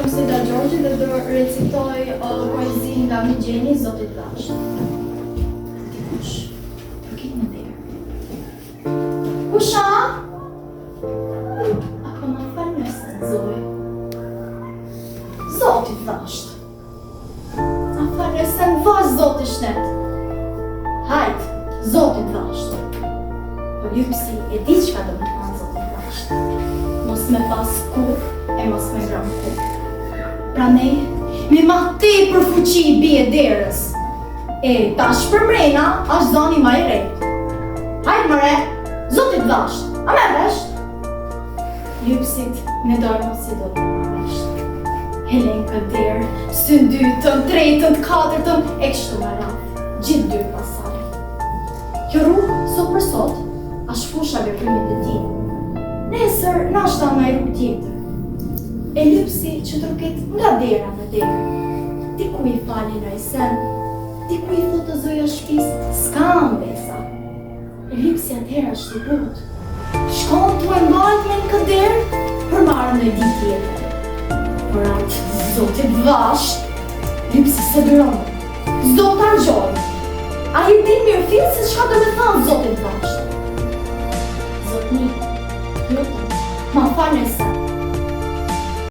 Sida Gjorgji dhe do recitoj poezi nga Migjeni, Zotit Vash. Dikush, përket në derë. Kusha? Ako ma falë nëse të zoj. Zotit Vash. A falë nëse në vash Zotit shnet. Hajt, Zotit Vash. Po lypsi e di qka do më thonë Zotit Vash. Mos me pas kur e mos me gram kur. Pra ne, me ma te për fuqi i bie derës. E tash për mrena, ashtë zoni ma i rejt. Hajt mëre, Zotit Vash, a me vesht? Lypsit me dojnë si do të ma vesht. Helen këtë derë, së në dytën, tretën, katërtën, e kështu më rafë, gjithë dy pasaj. Kjo rrugë, sot për sot, ashtë fusha veprimit e ti. Nesër, nashta në rrugë tjetër. E lypsi që truket nga dera në derë. Diku i fali në i sen, diku i thotë të zoja shpis, s'ka mbesa. E lypsi atëhera është i but. Shkon të e mbajt me në këtë derë, për marrë në di tjetër. Për atë Zotit Vash, lypsi se dëronë, Zot argjojnë. A i din mirë filë se shka do me thanë Zotit Vash. Zotni, lutë, ma falë në sen.